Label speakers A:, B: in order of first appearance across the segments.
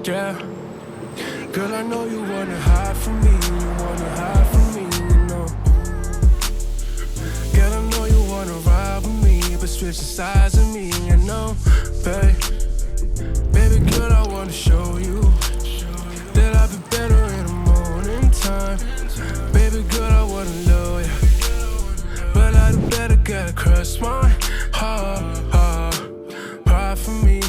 A: Yeah. Girl, I know you wanna hide from me, you wanna hide from me, you know. Girl, I know you wanna ride with me, but switch the sides of me, you know, babe. Baby girl, I wanna show you that I'll be better in the morning time. Baby girl, I wanna love you, but I do better, gotta crush my heart. Ride for me,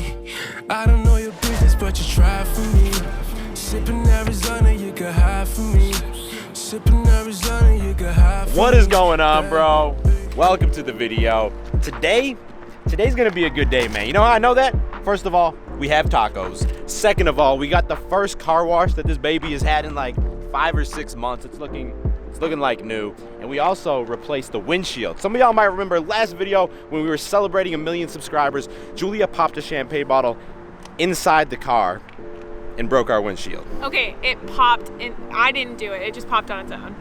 A: I don't know your business, but you try for me. Sipping Arizona, you can hide from me. Sipping Arizona, you can hide from
B: What is going on, bro? Welcome to the video. Today's gonna be a good day, man. You know how I know that? First of all, we have tacos. Second of all, we got the first car wash that this baby has had in like 5 or 6 months. It's looking like new. And we also replaced the windshield. Some of y'all might remember last video when we were celebrating 1 million subscribers, Julia popped a champagne bottle inside the car and broke our windshield.
C: Okay, it popped and I didn't do it. It just popped on its own.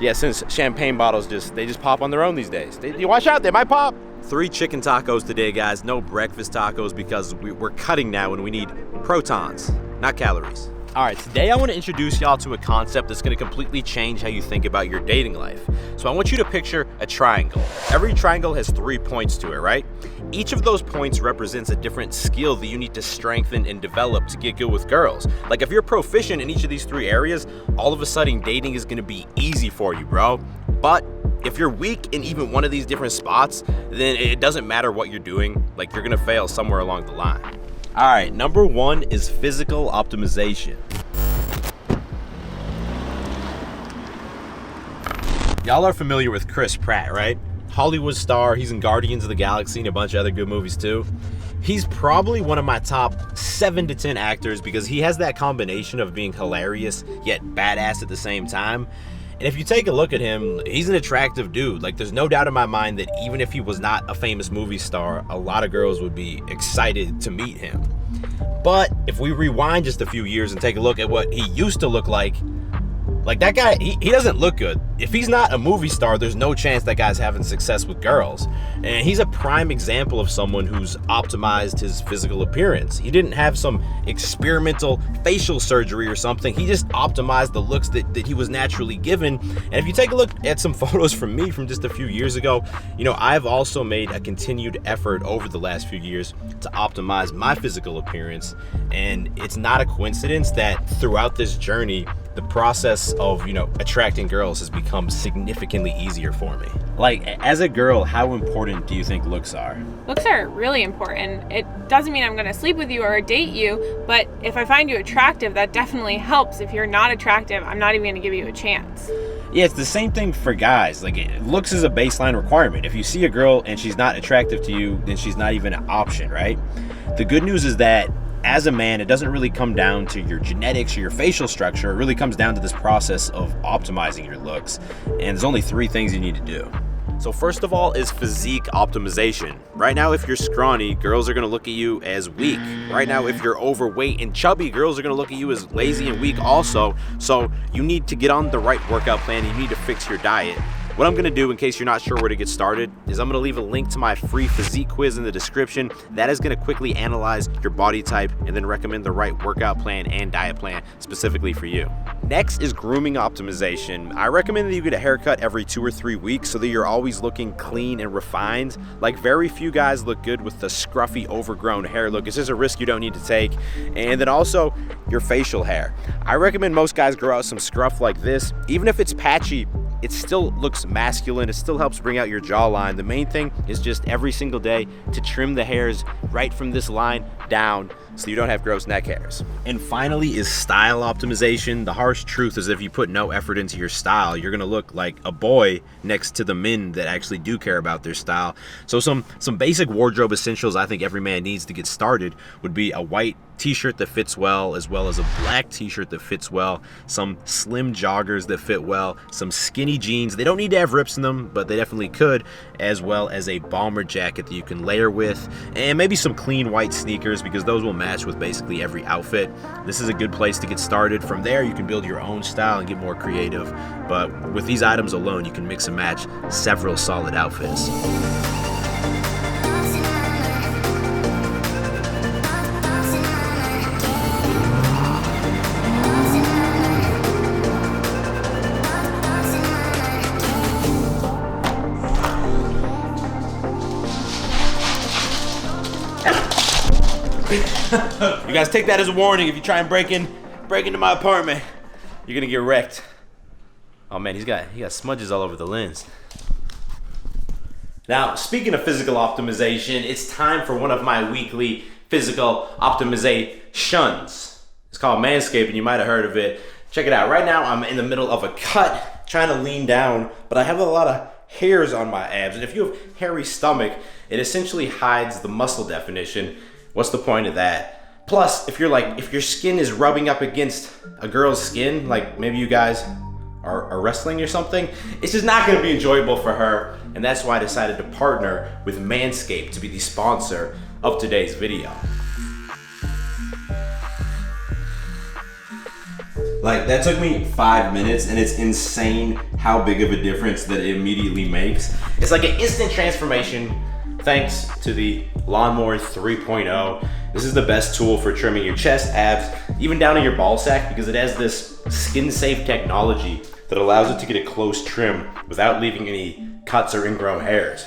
B: Yeah, since champagne bottles they just pop on their own these days. You watch out, they might pop. 3 chicken tacos today, guys. No breakfast tacos because we're cutting now and we need protons, not calories. All right, today I want to introduce y'all to a concept that's going to completely change how you think about your dating life. So I want you to picture a triangle. Every triangle has 3 points to it, right? Each of those points represents a different skill that you need to strengthen and develop to get good with girls. Like if you're proficient in each of these 3 areas, all of a sudden dating is going to be easy for you, bro. But if you're weak in even one of these different spots, then it doesn't matter what you're doing. Like you're going to fail somewhere along the line. All right, number 1 is physical optimization. Y'all are familiar with Chris Pratt, right? Hollywood star, he's in Guardians of the Galaxy and a bunch of other good movies too. He's probably one of my top 7 to 10 actors because he has that combination of being hilarious yet badass at the same time. And if you take a look at him, he's an attractive dude. Like there's no doubt in my mind that even if he was not a famous movie star, a lot of girls would be excited to meet him. But if we rewind just a few years and take a look at what he used to look like that guy, he doesn't look good. If he's not a movie star, there's no chance that guy's having success with girls. And he's a prime example of someone who's optimized his physical appearance. He didn't have some experimental facial surgery or something. He just optimized the looks that he was naturally given. And if you take a look at some photos from me from just a few years ago, you know, I've also made a continued effort over the last few years to optimize my physical appearance. And it's not a coincidence that throughout this journey, the process of, you know, attracting girls has become significantly easier for me. Like, as a girl, how important do you think looks are?
C: Looks are really important. It doesn't mean I'm going to sleep with you or date you, but if I find you attractive, that definitely helps. If you're not attractive, I'm not even going to give you a chance.
B: Yeah, it's the same thing for guys. Like, looks is a baseline requirement. If you see a girl and she's not attractive to you, then she's not even an option, right? The good news is that as a man, it doesn't really come down to your genetics or your facial structure. It really comes down to this process of optimizing your looks. And there's only 3 things you need to do. So first of all is physique optimization. Right now, if you're scrawny, girls are gonna look at you as weak. Right now, if you're overweight and chubby, girls are gonna look at you as lazy and weak also. So you need to get on the right workout plan. You need to fix your diet. What I'm gonna do, in case you're not sure where to get started, is I'm gonna leave a link to my free physique quiz in the description. That is gonna quickly analyze your body type and then recommend the right workout plan and diet plan specifically for you. Next is grooming optimization. I recommend that you get a haircut every 2 or 3 weeks so that you're always looking clean and refined. Like very few guys look good with the scruffy, overgrown hair look. It's just a risk you don't need to take. And then also your facial hair. I recommend most guys grow out some scruff like this. Even if it's patchy, it still looks masculine. It still helps bring out your jawline. The main thing is just every single day to trim the hairs right from this line down so you don't have gross neck hairs. And finally is style optimization. The harsh truth is if you put no effort into your style, you're gonna look like a boy next to the men that actually do care about their style. So some basic wardrobe essentials I think every man needs to get started would be a white t-shirt that fits well as a black t-shirt that fits well, some slim joggers that fit well, some skinny jeans. They don't need to have rips in them, but they definitely could, as well as a bomber jacket that you can layer with, and maybe some clean white sneakers because those will match with basically every outfit. This is a good place to get started. From there, you can build your own style and get more creative, but with these items alone, you can mix and match several solid outfits. You guys take that as a warning. If you try and break into my apartment, you're gonna get wrecked. Oh man, he got smudges all over the lens. Now, speaking of physical optimization, it's time for one of my weekly physical optimizations. It's called Manscaping. You might have heard of it. Check it out. Right now, I'm in the middle of a cut, trying to lean down, but I have a lot of hairs on my abs. And if you have hairy stomach, it essentially hides the muscle definition. What's the point of that? Plus, if your skin is rubbing up against a girl's skin, like maybe you guys are wrestling or something, it's just not gonna be enjoyable for her. And that's why I decided to partner with Manscaped to be the sponsor of today's video. Like, that took me 5 minutes, and it's insane how big of a difference that it immediately makes. It's like an instant transformation thanks to the Lawnmower 3.0. This is the best tool for trimming your chest, abs, even down to your ball sack, because it has this skin-safe technology that allows it to get a close trim without leaving any cuts or ingrown hairs.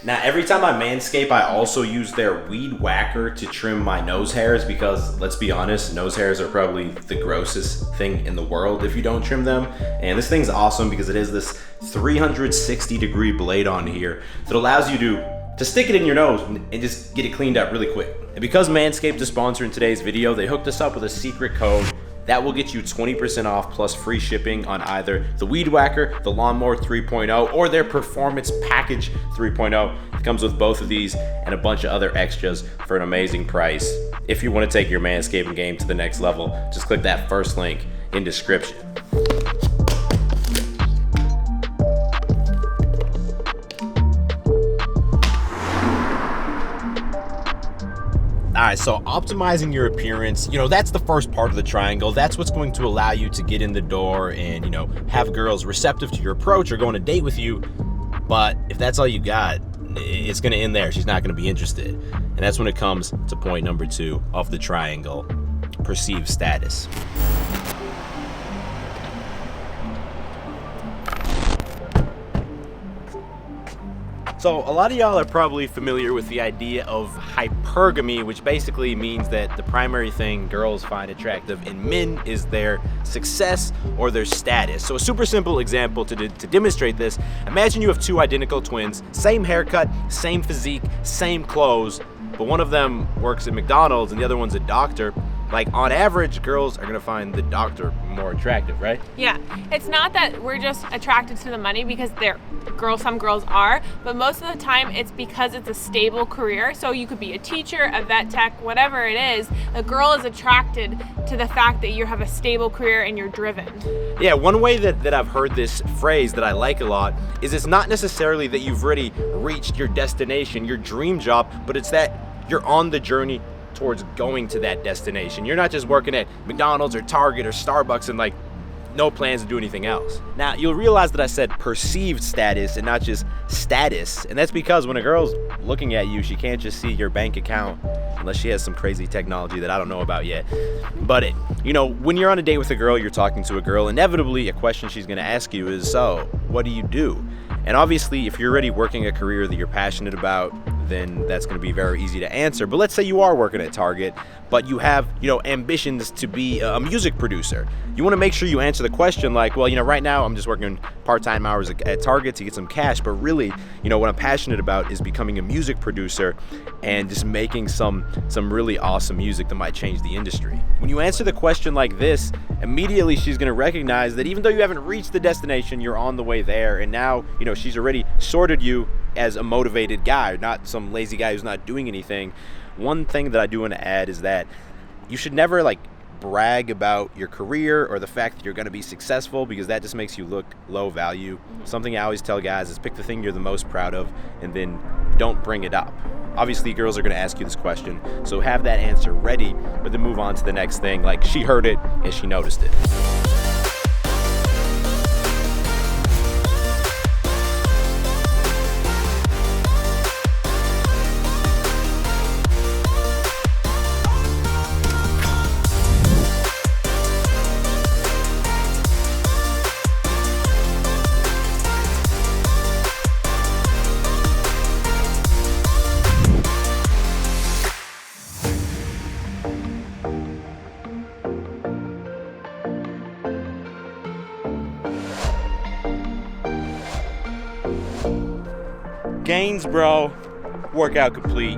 B: Now, every time I manscape, I also use their weed whacker to trim my nose hairs because, let's be honest, nose hairs are probably the grossest thing in the world if you don't trim them. And this thing's awesome because it has this 360-degree blade on here that allows you to stick it in your nose and just get it cleaned up really quick. And because Manscaped is sponsoring today's video, they hooked us up with a secret code that will get you 20% off plus free shipping on either the Weed Whacker, the Lawnmower 3.0, or their Performance Package 3.0. It comes with both of these and a bunch of other extras for an amazing price. If you want to take your manscaping game to the next level, just click that first link in description. All right, so optimizing your appearance, that's the first part of the triangle. That's what's going to allow you to get in the door and, have girls receptive to your approach or go on a date with you. But if that's all you got, it's going to end there. She's not going to be interested. And that's when it comes to point number 2 of the triangle, perceived status. So a lot of y'all are probably familiar with the idea of hypergamy, which basically means that the primary thing girls find attractive in men is their success or their status. So a super simple example to demonstrate this, imagine you have 2 identical twins, same haircut, same physique, same clothes, but one of them works at McDonald's and the other one's a doctor. Like, on average, girls are gonna find the doctor more attractive, right?
C: Yeah, it's not that we're just attracted to the money because some girls are, but most of the time it's because it's a stable career. So you could be a teacher, a vet tech, whatever it is. A girl is attracted to the fact that you have a stable career and you're driven.
B: Yeah, one way that I've heard this phrase that I like a lot is it's not necessarily that you've already reached your destination, your dream job, but it's that you're on the journey towards going to that destination. You're not just working at McDonald's or Target or Starbucks and no plans to do anything else. Now, you'll realize that I said perceived status and not just status, and that's because when a girl's looking at you, she can't just see your bank account unless she has some crazy technology that I don't know about yet. But when you're on a date with a girl, you're talking to a girl, inevitably a question she's gonna ask you is, so, what do you do? And obviously, if you're already working a career that you're passionate about, then that's going to be very easy to answer. But let's say you are working at Target, but you have, ambitions to be a music producer. You want to make sure you answer the question like, well, right now I'm just working part-time hours at Target to get some cash, but really, what I'm passionate about is becoming a music producer and just making some really awesome music that might change the industry. When you answer the question like this, immediately she's going to recognize that even though you haven't reached the destination, you're on the way there, and now, she's already sorted you as a motivated guy, not some lazy guy who's not doing anything. One thing that I do want to add is that you should never brag about your career or the fact that you're going to be successful, because that just makes you look low value. Something I always tell guys is pick the thing you're the most proud of and then don't bring it up. Obviously, girls are going to ask you this question, so have that answer ready, but then move on to the next thing, like she heard it and she noticed it. Gains, bro. Workout complete.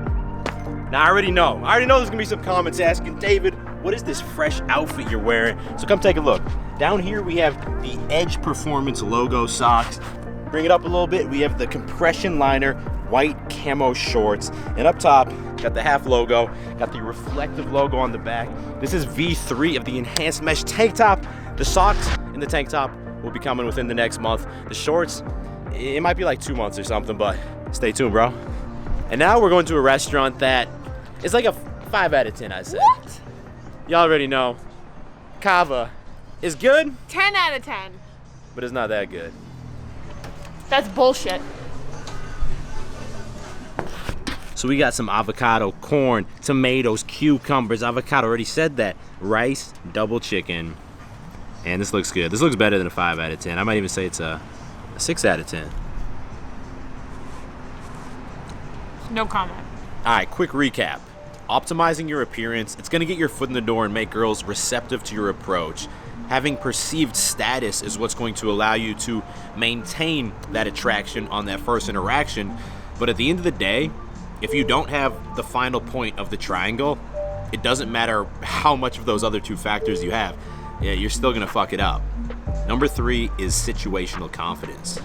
B: Now, I already know there's going to be some comments asking, David, what is this fresh outfit you're wearing? So come take a look. Down here, we have the Edge Performance logo socks. Bring it up a little bit. We have the compression liner, white camo shorts. And up top, got the half logo, got the reflective logo on the back. This is V3 of the enhanced mesh tank top. The socks and the tank top will be coming within the next month. The shorts, it might be like 2 months or something, but stay tuned, bro. And now we're going to a restaurant that is like a 5 out of 10, I'd say.
C: What?
B: Y'all already know. Kava is good,
C: 10 out of 10.
B: but it's not that good.
C: That's bullshit.
B: So we got some avocado, corn, tomatoes, cucumbers, avocado, already said that. Rice, double chicken. And this looks good. This looks better than a 5 out of 10. I might even say it's a 6 out of 10.
C: No comment.
B: All right, quick recap. Optimizing your appearance, it's gonna get your foot in the door and make girls receptive to your approach. Having perceived status is what's going to allow you to maintain that attraction on that first interaction. But at the end of the day, if you don't have the final point of the triangle, it doesn't matter how much of those other two factors you have. Yeah, you're still gonna fuck it up. Number 3 is situational confidence.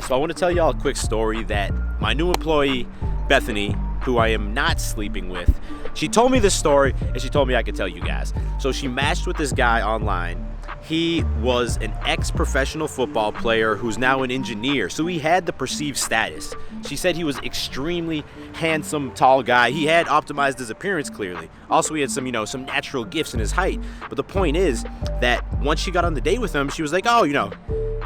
B: So I want to tell y'all a quick story that my new employee, Bethany, who I am not sleeping with, she told me this story and she told me I could tell you guys. So she matched with this guy online. He was an ex-professional football player who's now an engineer, so he had the perceived status. She said he was extremely handsome, tall guy. He had optimized his appearance clearly. Also, he had some natural gifts in his height. But the point is that once she got on the date with him, she was like, oh,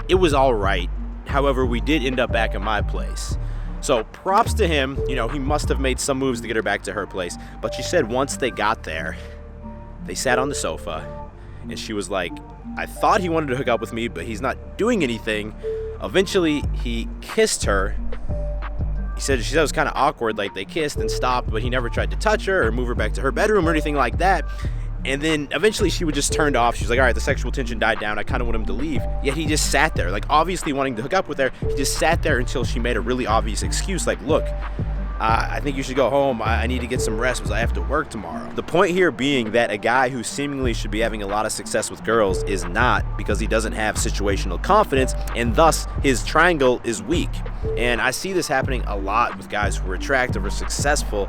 B: it was all right. However, we did end up back at my place. So props to him. He must have made some moves to get her back to her place. But she said once they got there, they sat on the sofa and she was like, I thought he wanted to hook up with me, but he's not doing anything. Eventually, he kissed her. She said it was kind of awkward, like they kissed and stopped, but he never tried to touch her or move her back to her bedroom or anything like that. And then eventually she would just turned off. She was like, all right, the sexual tension died down. I kind of want him to leave. Yet he just sat there, like obviously wanting to hook up with her. He just sat there until she made a really obvious excuse, like, look, I think you should go home. I need to get some rest because I have to work tomorrow. The point here being that a guy who seemingly should be having a lot of success with girls is not, because he doesn't have situational confidence, and thus his triangle is weak. And I see this happening a lot with guys who are attractive or successful.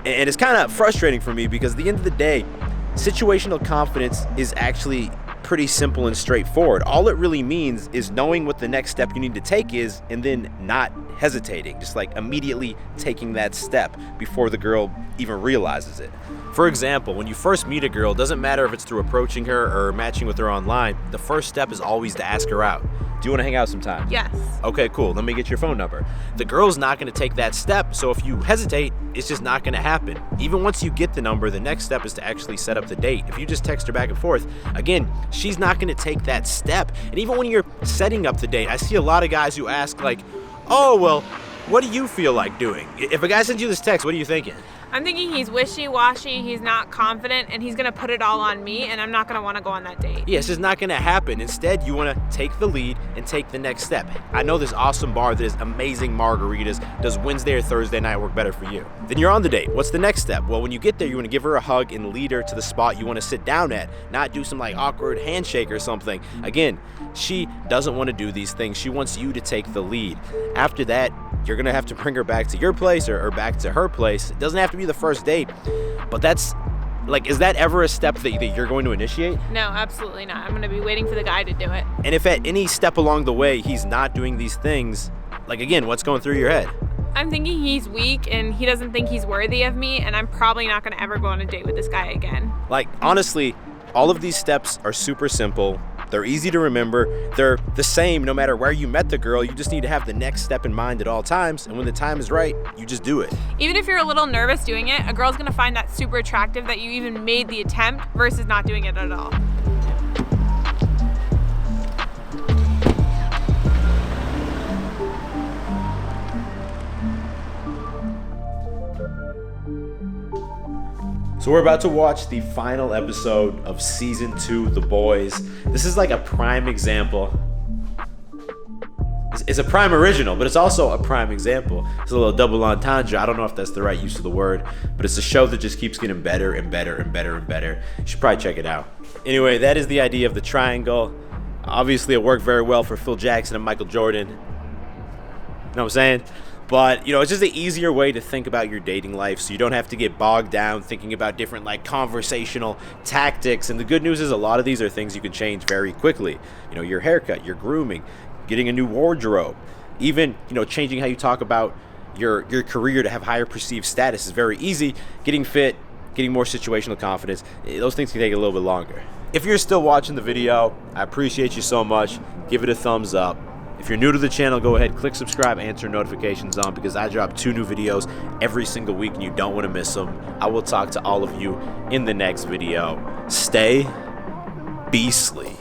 B: And it's kind of frustrating for me because at the end of the day, situational confidence is actually pretty simple and straightforward. All it really means is knowing what the next step you need to take is and then not hesitating, just like immediately taking that step before the girl even realizes it. For example, when you first meet a girl, it doesn't matter if it's through approaching her or matching with her online, the first step is always to ask her out. Do you want to hang out sometime?
C: Yes.
B: Okay, cool. Let me get your phone number. The girl's not going to take that step, so if you hesitate, it's just not going to happen. Even once you get the number, the next step is to actually set up the date. If you just text her back and forth, again, she's not going to take that step. And even when you're setting up the date, I see a lot of guys who ask like, oh, well, what do you feel like doing? If a guy sends you this text, what are you thinking?
C: I'm thinking he's wishy-washy, he's not confident, and he's gonna put it all on me, and I'm not gonna wanna go on that date.
B: Yeah, it's just not gonna happen. Instead, you wanna take the lead and take the next step. I know this awesome bar that has amazing margaritas. Does Wednesday or Thursday night work better for you? Then you're on the date. What's the next step? Well, when you get there, you wanna give her a hug and lead her to the spot you wanna sit down at, not do some like awkward handshake or something. Again, she doesn't wanna do these things. She wants you to take the lead. After that, you're gonna have to bring her back to your place or back to her place. It doesn't have to be the first date, but that's like, is that ever a step that you're going to initiate?
C: No, absolutely not. I'm gonna be waiting for the guy to do it.
B: And if at any step along the way he's not doing these things, like again, what's going through your head?
C: I'm thinking he's weak and he doesn't think he's worthy of me, and I'm probably not gonna ever go on a date with this guy again.
B: Like, honestly, all of these steps are super simple. They're easy to remember. They're the same no matter where you met the girl. You just need to have the next step in mind at all times. And when the time is right, you just do it.
C: Even if you're a little nervous doing it, a girl's gonna find that super attractive that you even made the attempt versus not doing it at all.
B: So we're about to watch the final episode of season 2, The Boys. This is like a prime example It's a prime original, but it's also a prime example. It's a little double entendre. I don't know if that's the right use of the word, but it's a show that just keeps getting better and better and better and better. You should probably check it out. Anyway, that is the idea of the triangle. Obviously, it worked very well for Phil Jackson and Michael Jordan. You know what I'm saying? But, it's just an easier way to think about your dating life, so you don't have to get bogged down thinking about different, conversational tactics. And the good news is a lot of these are things you can change very quickly. Your haircut, your grooming, getting a new wardrobe, even, changing how you talk about your career to have higher perceived status is very easy. Getting fit, getting more situational confidence, those things can take a little bit longer. If you're still watching the video, I appreciate you so much. Give it a thumbs up. If you're new to the channel, go ahead, click subscribe, and turn notifications on, because I drop 2 new videos every single week and you don't want to miss them. I will talk to all of you in the next video. Stay beastly.